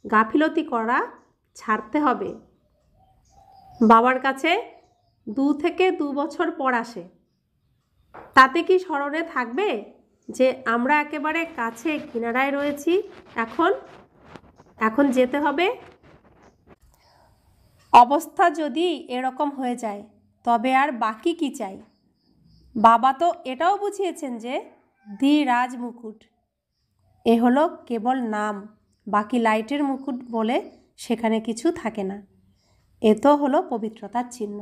গাফিলতি করা ছাড়তে হবে। বাবার কাছে 2 থেকে 2 বছর পর আসে, তাতে কি স্মরণে থাকবে যে আমরা একেবারে কাছে কিনারায় রয়েছি? এখন যেতে হবে। অবস্থা যদি এরকম হয়ে যায় তবে আর বাকি কি চাই? বাবা তো এটাও বুঝিয়েছেন যে ধীরাজ মুকুট এ হলো কেবল নাম, বাকি লাইটের মুকুট বলে সেখানে কিছু থাকে না। এ তো হলো পবিত্রতার চিহ্ন।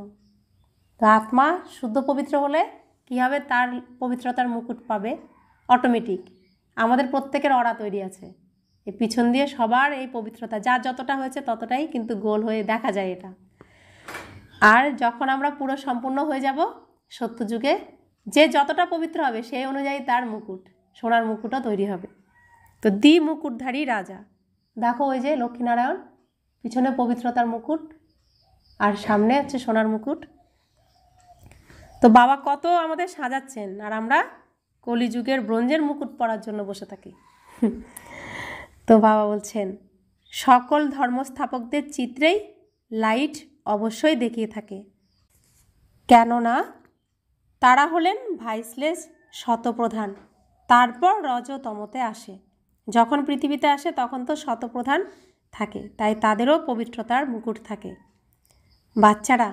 তো আত্মা শুদ্ধ পবিত্র হলে কীভাবে তার পবিত্রতার মুকুট পাবে? অটোমেটিক। আমাদের প্রত্যেকের অরা তৈরি আছে, এই পিছন দিয়ে সবার এই পবিত্রতা, যার যতটা হয়েছে ততটাই কিন্তু গোল হয়ে দেখা যায় এটা। আর যখন আমরা পুরো সম্পূর্ণ হয়ে যাব সত্যযুগে, যে যতটা পবিত্র হবে সেই অনুযায়ী তার মুকুট, সোনার মুকুটও তৈরি হবে। তো মুকুটধারী রাজা, দেখো ওই যে লক্ষ্মীনারায়ণ, পিছনে পবিত্রতার মুকুট আর সামনে হচ্ছে সোনার মুকুট। তো বাবা কত আমাদের সাজাচ্ছেন, আর আমরা কলিযুগের ব্রোঞ্জের মুকুট পরার জন্য বসে থাকি। তো বাবা বলছেন, সকল ধর্মস্থাপকদের চিত্রেই লাইট অবশ্যই দেখিয়ে থাকে, কেননা তারা হলেন ভাইসলেস শতপ্রধান, তারপর রজতমতে আসে। যখন পৃথিবীতে আসে তখন তো শতপ্রধান থাকে, তাই তাদেরও পবিত্রতার মুকুট থাকে। বাচ্চারা,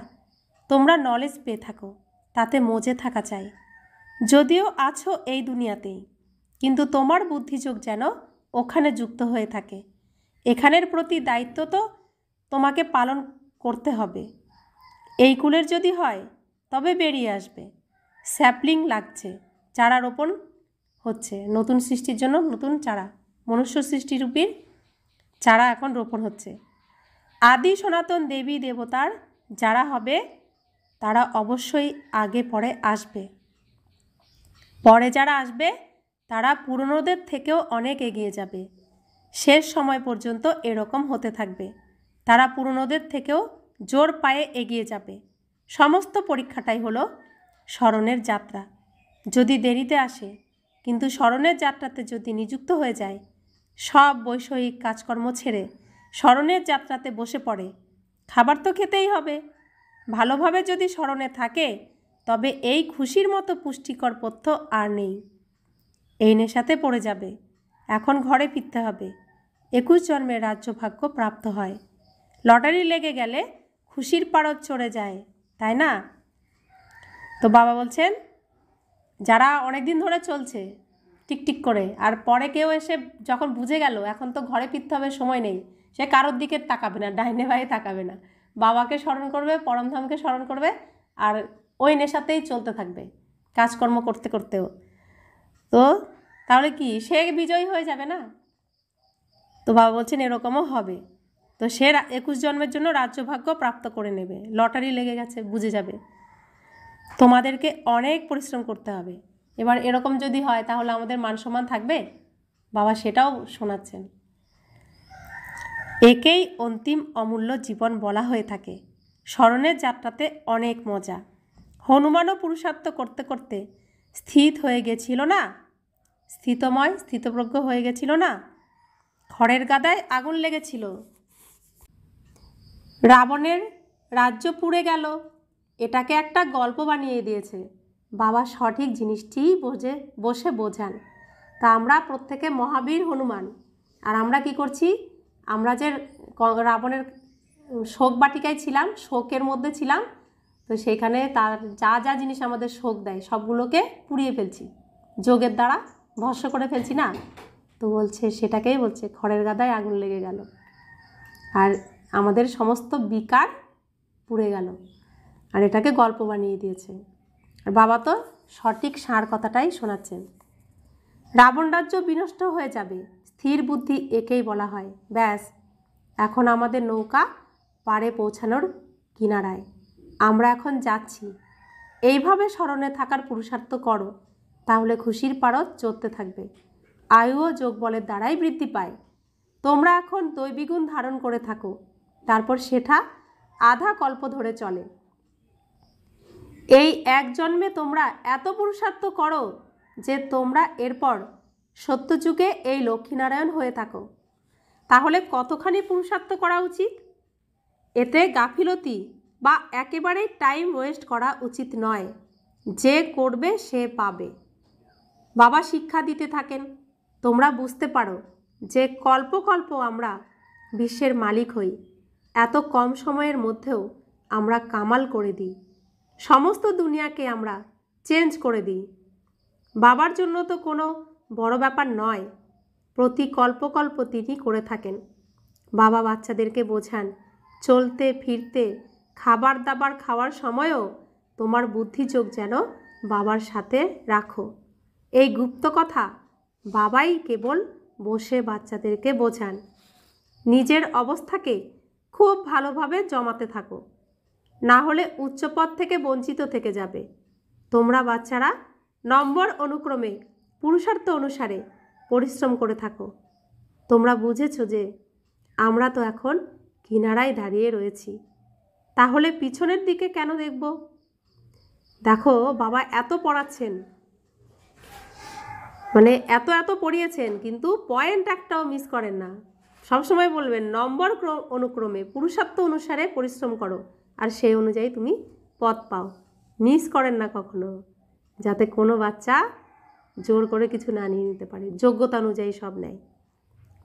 তোমরা নলেজ পেয়ে থাকো, তাতে মজে থাকা চাই। যদিও আছো এই দুনিয়াতেই, কিন্তু তোমার বুদ্ধিযোগ যেন ওখানে যুক্ত হয়ে থাকে। এখানের প্রতি দায়িত্ব তো তোমাকে পালন করতে হবে। এই কুলের যদি হয় তবে বেরিয়ে আসবে। স্যাপলিং লাগছে, চারা রোপণ হচ্ছে, নতুন সৃষ্টির জন্য নতুন চারা, মনুষ্য সৃষ্টিরূপীর চারা এখন রোপণ হচ্ছে। আদি সনাতন দেবী দেবতার যারা হবে তারা অবশ্যই আগে পরে আসবে। পরে যারা আসবে তারা পুরনোদের থেকেও অনেক এগিয়ে যাবে। শেষ সময় পর্যন্ত এরকম হতে থাকবে। তারা পুরনোদের থেকেও জোর পায়ে এগিয়ে যাবে। সমস্ত পরীক্ষাটাই হলো স্মরণের যাত্রা। যদি দেরিতে আসে, কিন্তু স্মরণের যাত্রাতে যদি নিযুক্ত হয়ে যায়, সব বৈষয়িক কাজকর্ম ছেড়ে স্মরণের যাত্রাতে বসে পড়ে, খাবার তো খেতেই হবে। ভালোভাবে যদি স্মরণে থাকে তবে এই খুশির মতো পুষ্টিকর পথ্য আর নেই। এই নেশাতে পড়ে যাবে। এখন ঘরে ফিরতে হবে। 21 জন্মের রাজ্যভাগ্য প্রাপ্ত হয়। লটারি লেগে গেলে খুশির পারদ চড়ে যায়, তাই না? তো বাবা বলছেন, যারা অনেক দিন ধরে চলছে টিকটিক করে, আর পরে কেউ এসে যখন বুঝে গেল এখন তো ঘরে ফিরতে হবে, সময় নেই, সে কারোর দিকে তাকাবে না, ডাইনে বাঁয়ে তাকাবে না, বাবাকে স্মরণ করবে, পরমধামকে স্মরণ করবে, আর ওই নেশাতেই চলতে থাকবে কাজকর্ম করতে করতেও। তো তাহলে কি সে বিজয়ী হয়ে যাবে না? তো বাবা বলছেন এরকমও হবে। তো সে 21 জন্মের জন্য রাজ্যভাগ্য প্রাপ্ত করে নেবে। লটারি লেগে গেছে, বুঝে যাবে। তোমাদেরকে অনেক পরিশ্রম করতে হবে। এবার এরকম যদি হয় তাহলে আমাদের মান সম্মান থাকবে? বাবা সেটাও শোনাচ্ছেন। একেই অন্তিম অমূল্য জীবন বলা হয়ে থাকে। স্মরণের যাত্রাতে অনেক মজা। হনুমানও পুরুষার্থ করতে করতে স্থিত হয়ে গেছিল না, স্থিতপ্রজ্ঞ হয়ে গেছিল না? খড়ের গাদায় আগুন লেগেছিল, রাবণের রাজ্য পুড়ে গেল। এটাকে একটা গল্প বানিয়ে দিয়েছে। বাবা সঠিক জিনিসটিই বসে বোঝান। তা আমরা প্রত্যেকে মহাবীর হনুমান, আর আমরা কি করছি? আমরা যে রাবণের শোক বাটিকায় ছিলাম, শোকের মধ্যে ছিলাম, তো সেইখানে তার যা যা জিনিস আমাদের শোক দেয় সবগুলোকে পুড়িয়ে ফেলছি, যোগের দ্বারা ভস্ম করে ফেলছি না? তো বলছে, সেটাকেই বলছে খড়ের গাদায় আগুন লেগে গেল, আর আমাদের সমস্ত বিকার পুড়ে গেল, আর এটাকে গল্প বানিয়ে দিয়েছে। আর বাবা তো সঠিক সার কথাটাই শোনাচ্ছেন। রাবণ রাজ্য বিনষ্ট হয়ে যাবে, স্থির বুদ্ধি একেই বলা হয়। ব্যাস, এখন আমাদের নৌকা পাড়ে পৌঁছানোর কিনারায়, আমরা এখন যাচ্ছি। এইভাবে স্মরণে থাকার পুরুষার্থ করো, তাহলে খুশির পারদ চড়তে থাকবে। আয়ুও যোগ বলের দ্বারাই বৃদ্ধি পায়। তোমরা এখন দৈবিগুণ ধারণ করে থাকো, তারপর সেটা আধা কল্প ধরে চলে। এই এক জন্মে তোমরা এত পুরুষার্থ করো যে তোমরা এরপর সত্যযুগে এই লক্ষ্মীনারায়ণ হয়ে থাকো। তাহলে কতখানি পুরুষার্থ করা উচিত? এতে গাফিলতি বা একেবারেই টাইম ওয়েস্ট করা উচিত নয়। যে করবে সে পাবে। বাবা শিক্ষা দিতে থাকেন, তোমরা বুঝতে পারো যে কল্প কল্প আমরা বিশ্বের মালিক হই। এত কম সময়ের মধ্যেও আমরা কামাল করে দিই, সমস্ত দুনিয়াকে আমরা চেঞ্জ করে দিই। বাবার জন্য তো কোনো বড় ব্যাপার নয়, প্রতি কল্প কল্প তিনি করে থাকেন। বাবা বাচ্চাদেরকে বোঝান, চলতে ফিরতে খাবার দাবার খাওয়ার সময়ও তোমার বুদ্ধিযোগ যেন বাবার সাথে রাখো। এই গুপ্ত কথা বাবাই কেবল বসে বাচ্চাদেরকে বোঝান। নিজের অবস্থাকে খুব ভালোভাবে জমাতে থাকো, না হলে উচ্চপদ থেকে বঞ্চিত থেকে যাবে। তোমরা বাচ্চারা নম্বর অনুক্রমে পুরুষার্থ অনুসারে পরিশ্রম করে থাকো। তোমরা বুঝেছো যে আমরা তো এখন কিনারায় দাঁড়িয়ে রয়েছি, তাহলে পিছনের দিকে কেন দেখব? দেখো, বাবা এত পড়াচ্ছেন, মানে এত পড়িয়েছেন, কিন্তু পয়েন্ট একটাও মিস করেন না। সবসময় বলবেন নম্বর অনুক্রমে পুরুষার্থ অনুসারে পরিশ্রম করো, আর সেই অনুযায়ী তুমি পদ পাও। মিস করেন না কখনো, যাতে কোনো বাচ্চা জোর করে কিছু না নিয়ে নিতে পারে, যোগ্যতা অনুযায়ী সব নেয়।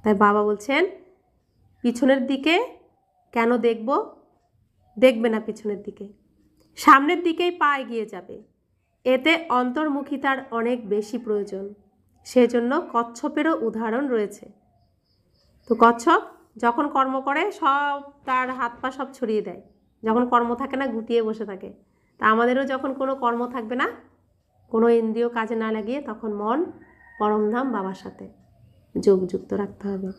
তাই বাবা বলছেন পিছনের দিকে কেন দেখব? দেখবে না পিছনের দিকে, সামনের দিকেই পা এগিয়ে যাবে। এতে অন্তর্মুখিতার অনেক বেশি প্রয়োজন। সেজন্য কচ্ছপেরও উদাহরণ রয়েছে। তো কচ্ছপ যখন কর্ম করে সব তার হাত পা সব ছড়িয়ে দেয়, যখন কর্ম থাকে না গুটিয়ে বসে থাকে। তা আমাদেরও যখন কোনো কর্ম থাকবে না, কোনো ইন্দ্রিয় কাজে না লাগিয়ে, তখন মন পরমধাম বাবার সাথে যোগযুক্ত রাখতে হবে।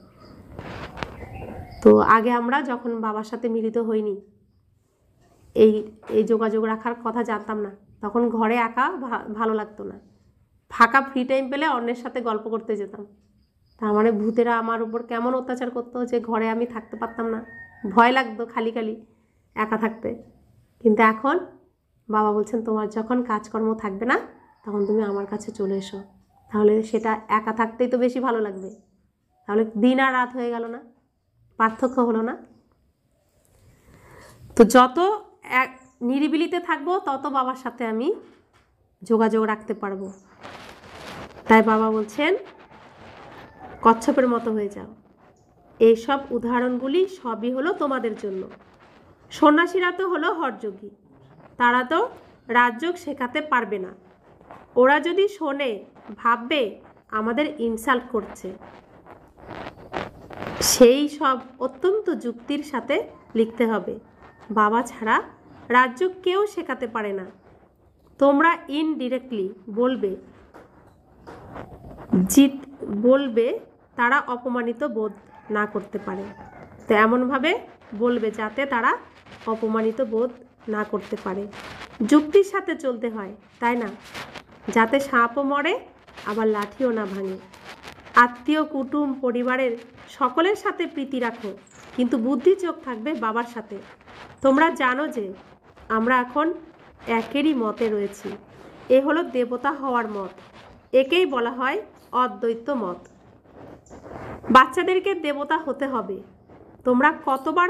তো আগে আমরা যখন বাবার সাথে মিলিত হইনি, এই যোগাযোগ রাখার কথা জানতাম না, তখন ঘরে একা ভালো লাগতো না। ফাঁকা ফ্রি টাইম পেলে অন্যের সাথে গল্প করতে যেতাম। তার মানে ভূতেরা আমার উপর কেমন অত্যাচার করতো যে ঘরে আমি থাকতে পারতাম না, ভয় লাগতো খালি একা থাকতে। কিন্তু এখন বাবা বলছেন তোমার যখন কাজকর্ম থাকবে না, তখন তুমি আমার কাছে চলে এসো, তাহলে সেটা একা থাকতেই তো বেশি ভালো লাগবে। তাহলে দিন আর রাত হয়ে গেল না, পার্থক্য হলো না? তো যত নিরিবিলিতে থাকবো তত বাবার সাথে আমি যোগাযোগ রাখতে পারবো। তাই বাবা বলছেন কচ্ছপের মতো হয়ে যাও। এইসব উদাহরণগুলি সবই হলো তোমাদের জন্য। সন্ন্যাসীরা তো হলো হঠযোগী, তারা তো রাজযোগ শেখাতে পারবে না। ওরা যদি শোনে ভাববে আমাদের ইনসাল্ট করছে। সেই সব অত্যন্ত যুক্তির সাথে লিখতে হবে। বাবা ছাড়া রাজযোগ কেউ শেখাতে পারে না। তোমরা ইনডিরেক্টলি বলবে তারা অপমানিত বোধ না করতে পারে। তো এমনভাবে বলবে যাতে তারা অপমানিত বোধ না করতে পারে। যুক্তির সাথে চলতে হয়, তাই না? যাতে সাপও মরে আবার লাঠিও না ভাঙে। আত্মীয় কুটুম পরিবারের সকলের সাথে প্রীতি রাখো, কিন্তু বুদ্ধি চোখ থাকবে বাবার সাথে। তোমরা জানো যে আমরা এখন একেরই মতে রয়েছি। এ হলো দেবতা হওয়ার মত। একেই বলা হয় অদ্বৈত মত। বাচ্চাদেরকে দেবতা হতে হবে। তোমরা কতবার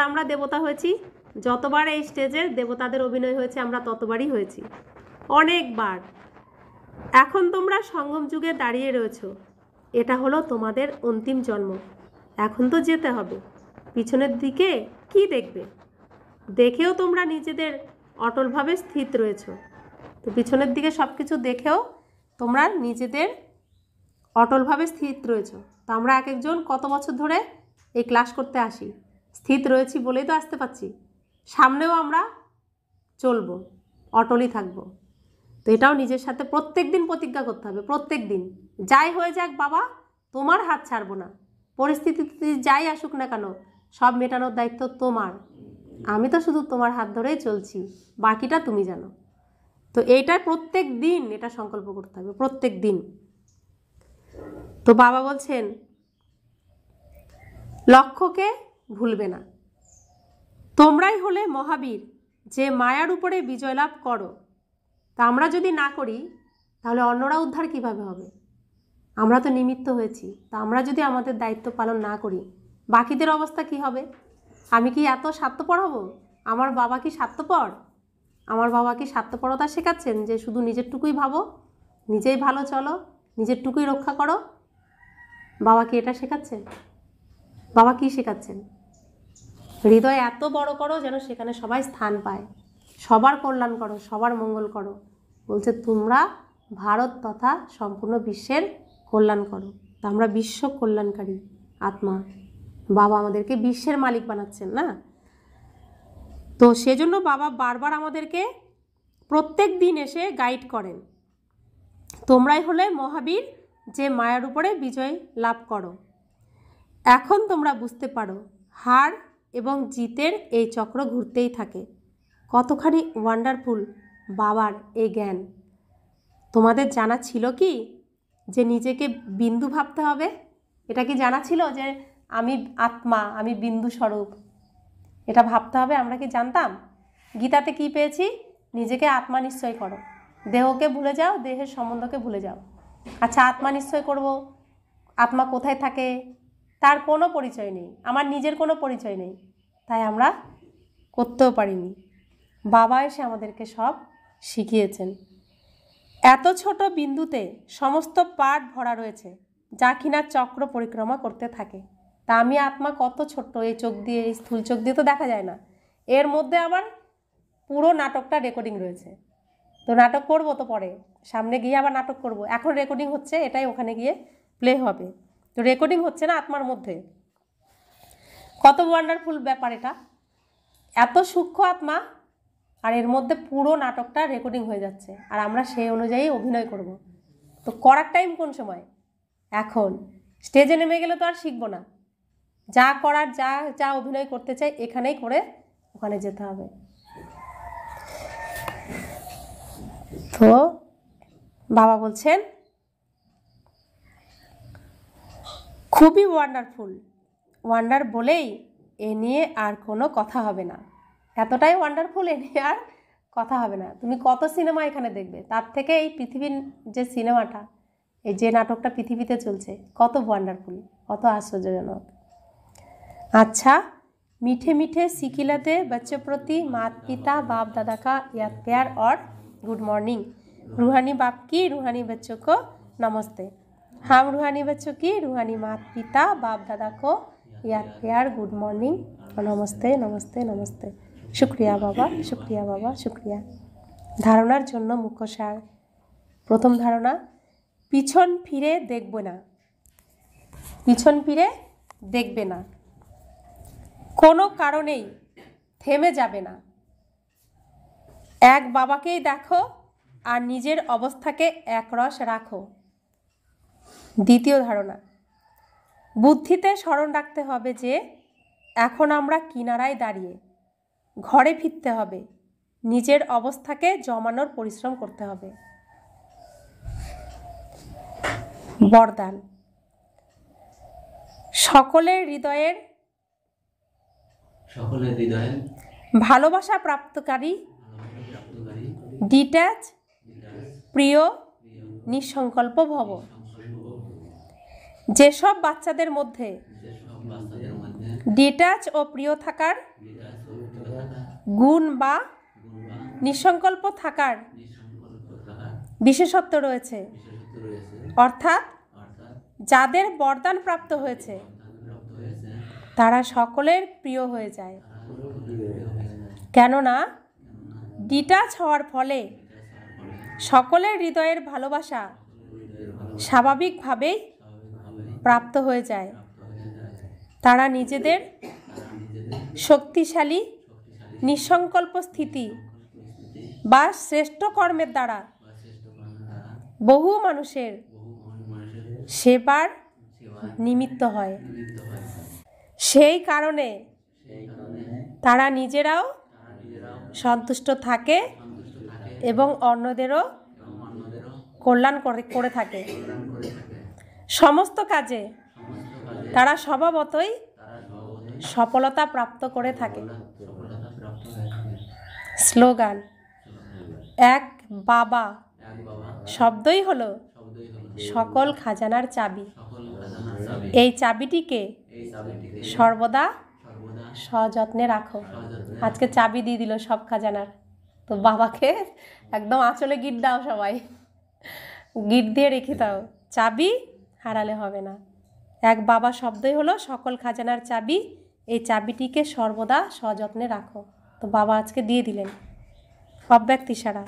আমরা দেবতা হয়েছি? যতবার এই স্টেজে দেবতাদের অভিনয় হয়েছে আমরা ততবারই হয়েছি, অনেকবার। এখন তোমরা সঙ্গম যুগে দাঁড়িয়ে রয়েছো। এটা হলো তোমাদের অন্তিম জন্ম। এখন তো যেতে হবে। পিছনের দিকে কি দেখবে? দেখেও তোমরা নিজেদের অটলভাবে স্থিত রয়েছো। তো পিছনের দিকে সব কিছু দেখেও তোমরা নিজেদের অটলভাবে স্থিত রয়েছো। তো আমরা এক একজন কত বছর ধরে এই ক্লাস করতে আসি, স্থিত রয়েছি বলেই তো আসতে পারছি। সামনেও আমরা চলবো, অটলই থাকবো। তো এটাও নিজের সাথে প্রত্যেক দিন প্রতিজ্ঞা করতে হবে। প্রত্যেক দিন যাই হয়ে যাক বাবা, তোমার হাত ছাড়বো না। পরিস্থিতি যাই আসুক না কেন, সব মেটানোর দায়িত্ব তোমার। আমি তো শুধু তোমার হাত ধরেই চলছি, বাকিটা তুমি জানো। তো এইটা প্রত্যেক দিন এটা সংকল্প করতে হবে, প্রত্যেক দিন। তো বাবা বলছেন লক্ষ্যকে ভুলবে না। তোমরাই হলে মহাবীর, যে মায়ার উপরে বিজয় লাভ করো। তা আমরা যদি না করি তাহলে অন্যরা উদ্ধার কিভাবে হবে? আমরা তো নিমিত্ত হয়েছি। তা আমরা যদি আমাদের দায়িত্ব পালন না করি, বাকিদের অবস্থা কি হবে? আমি কি এত স্বার্থপর হব? আমার বাবা কি স্বার্থপর? আমার বাবা কি স্বার্থপরতা শেখাচ্ছেন যে শুধু নিজেরটুকুই ভাবো, নিজেই ভালো চলো, নিজেরটুকুই রক্ষা করো? বাবা কি এটা শেখাচ্ছেন? বাবা কি শেখাচ্ছেন? হৃদয় এত বড় করো যেন সেখানে সবাই স্থান পায়, সবার কল্যাণ করো, সবার মঙ্গল করো। বলছে তোমরা ভারত তথা সম্পূর্ণ বিশ্বের কল্যাণ করো। তো আমরা বিশ্ব কল্যাণকারী আত্মা। বাবা আমাদেরকে বিশ্বের মালিক বানাচ্ছেন না? তো সেজন্য বাবা বারবার আমাদেরকে প্রত্যেক দিন এসে গাইড করেন। তোমরাই হলে মহাবীর, যে মায়ার উপরে বিজয় লাভ করো। এখন তোমরা বুঝতে পারো হার এবং জিতের এই চক্র ঘুরতেই থাকে। কতখানি ওয়ান্ডারফুল বাবার এই জ্ঞান। তোমাদের জানা ছিল কি যে নিজেকে বিন্দু ভাবতে হবে? এটা কি জানা ছিল যে আমি আত্মা, আমি বিন্দু স্বরূপ? এটা ভাবতে হবে। আমরা কি জানতাম? গীতাতে কি পেয়েছি? নিজেকে আত্মা নিশ্চয় করো, দেহকে ভুলে যাও, দেহের সম্বন্ধকে ভুলে যাও। আচ্ছা, আত্মা নিশ্চয় করব, আত্মা কোথায় থাকে তার কোনো পরিচয় নেই, আমার নিজের কোনো পরিচয় নেই, তাই আমরা করতেও পারিনি। বাবা এসে আমাদেরকে সব শিখিয়েছেন। এত ছোট বিন্দুতে সমস্ত পার্ট ভরা রয়েছে যা কিনা চক্র পরিক্রমা করতে থাকে। তা আমি আত্মা কত ছোট্ট, এই চোখ দিয়ে, এই স্থূল চোখ দিয়ে তো দেখা যায় না। এর মধ্যে আবার পুরো নাটকটা রেকর্ডিং রয়েছে। তো নাটক করব তো পরে, সামনে গিয়ে আবার নাটক করব। এখন রেকর্ডিং হচ্ছে, এটাই ওখানে গিয়ে প্লে হবে। তো রেকর্ডিং হচ্ছে না আত্মার মধ্যে। কত ওয়ান্ডারফুল ব্যাপার এটা! এত সূক্ষ্ম আত্মা, আর এর মধ্যে পুরো নাটকটা রেকর্ডিং হয়ে যাচ্ছে, আর আমরা সেই অনুযায়ী অভিনয় করব। তো করার টাইম কোন সময়? এখন। স্টেজে নেমে গেলে তো আর শিখবো না। যা করার, যা যা অভিনয় করতে চাই এখানেই করে ওখানে যেতে হবে। তো বাবা বলছেন খুবই ওয়ান্ডারফুল। ওয়ান্ডার বলেই এ নিয়ে আর কোনো কথা হবে না। এতটাই ওয়ান্ডারফুল, এ নিয়ে আর কথা হবে না। তুমি কত সিনেমা এখানে দেখবে, তার থেকে এই পৃথিবীর যে সিনেমাটা, এই যে নাটকটা পৃথিবীতে চলছে, কত ওয়ান্ডারফুল, কত আশ্চর্যজনক। अच्छा, मीठे मीठे सिकिलते बच्चों प्रति माता पिता बाप दादा का याद प्यार और गुड मॉर्निंग। रूहानी बाप की रूहानी बच्चों को नमस्ते। हम रूहानी बच्चों की रूहानी माता पिता बाप दादा को याद प्यार गुड मॉर्निंग और नमस्ते नमस्ते नमस्ते। शुक्रिया बाबा, शुक्रिया बाबा, शुक्रिया। धारणार जन्य मुख्य सार। प्रथम धारणा, पिछन फिरे देखबो ना। पिछन फिरे देखबे ना, কোনো কারণেই থেমে যাবে না। এক বাবাকেই দেখো আর নিজের অবস্থাকে একরস রাখো। দ্বিতীয় ধারণা, বুদ্ধিতে স্মরণ রাখতে হবে যে এখন আমরা কিনারায় দাঁড়িয়ে, ঘরে ফিরতে হবে, নিজের অবস্থাকে জমানোর পরিশ্রম করতে হবে। বরদান, সকলের হৃদয়ের ভালোবাসা প্রাপ্তকারী, ডিট্যাচ, প্রিয়, নিঃসংকল্প ভব। যেসব বাচ্চাদের মধ্যে ডিট্যাচ ও প্রিয় থাকার গুণ বা নিঃসংকল্প থাকার বিশেষত্ব রয়েছে, অর্থাৎ যাদের বরদান প্রাপ্ত হয়েছে তারা সকলের প্রিয় হয়ে যায়। কেননা ডিটাচ হওয়ার ফলে সকলের হৃদয়ের ভালোবাসা স্বাভাবিকভাবেই প্রাপ্ত হয়ে যায়। তারা নিজেদের শক্তিশালী নিঃসংকল্প স্থিতি বা শ্রেষ্ঠ কর্মের দ্বারা বহু মানুষের সেবার নিমিত্ত হয়। সেই কারণে তারা নিজেরাও সন্তুষ্ট থাকে এবং অন্যদেরও কল্যাণ করে থাকে। সমস্ত কাজে তারা স্বভাবতই সফলতা প্রাপ্ত করে থাকে। স্লোগান, এক বাবা শব্দই হলো সকল খাজানার চাবি। এই চাবিটিকে সর্বদা সযত্নে রাখো। আজকে চাবি দিয়ে দিল সব খাজানার। তো বাবাকে একদম আঁচলে গিট দাও, সবাই গিট দিয়ে রেখে দাও, চাবি হারালে হবে না। এক বাবা শব্দই হলো সকল খাজানার চাবি, এই চাবিটিকে সর্বদা সযত্নে রাখো। তো বাবা আজকে দিয়ে দিলেন। অব্যক্ত ইশারা,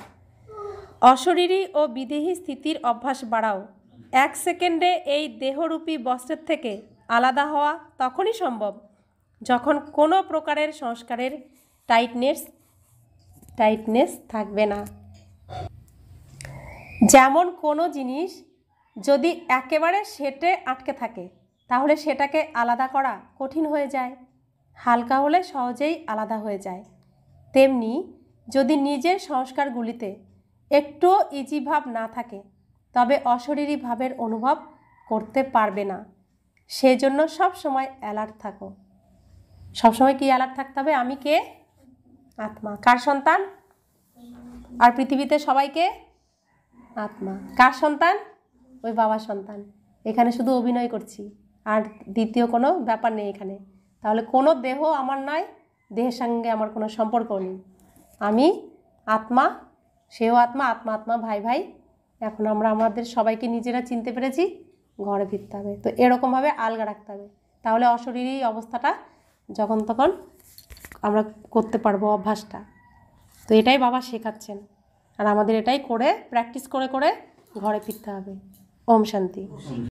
অশরীরী ও বিদেহী স্থিতির অভ্যাস বাড়াও। এক সেকেন্ডে এই দেহরূপী বস্ত্রের থেকে আলাদা হওয়া তখনই সম্ভব যখন কোনো প্রকারের সংস্কারের টাইটনেস থাকবে না। যেমন কোনো জিনিস যদি একেবারে সেটে আটকে থাকে তাহলে সেটাকে আলাদা করা কঠিন হয়ে যায়, হালকা হলে সহজেই আলাদা হয়ে যায়। তেমনি যদি নিজের সংস্কারগুলিতে একটুও ইজি ভাব না থাকে তবে অশরীরী ভাবের অনুভব করতে পারবে না। সেজন্য সব সময় অ্যালার্ট থাকো। সবসময় কি অ্যালার্ট থাকতে হবে? আমি কে? আত্মা। কার সন্তান? আর পৃথিবীতে সবাইকে আত্মা। কার সন্তান? ওই বাবার সন্তান। এখানে শুধু অভিনয় করছি, আর দ্বিতীয় কোনো ব্যাপার নেই এখানে। তাহলে কোনো দেহ আমার নয়, দেহের সঙ্গে আমার কোনো সম্পর্ক নেই। আমি আত্মা, সেও আত্মা, আত্মা আত্মা ভাই ভাই। এখন আমরা আমাদের সবাইকে নিজেরা চিনতে পেরেছি, ঘরে ফিরতে হবে। তো এরকমভাবে আলগা রাখতে হবে, তাহলে অশরীরী অবস্থাটা যখন তখন আমরা করতে পারবো, অভ্যাসটা। তো এটাই বাবা শেখাচ্ছেন, আর আমাদের এটাই করে প্র্যাকটিস করে করে ঘরে ফিরতে হবে। ওম শান্তি।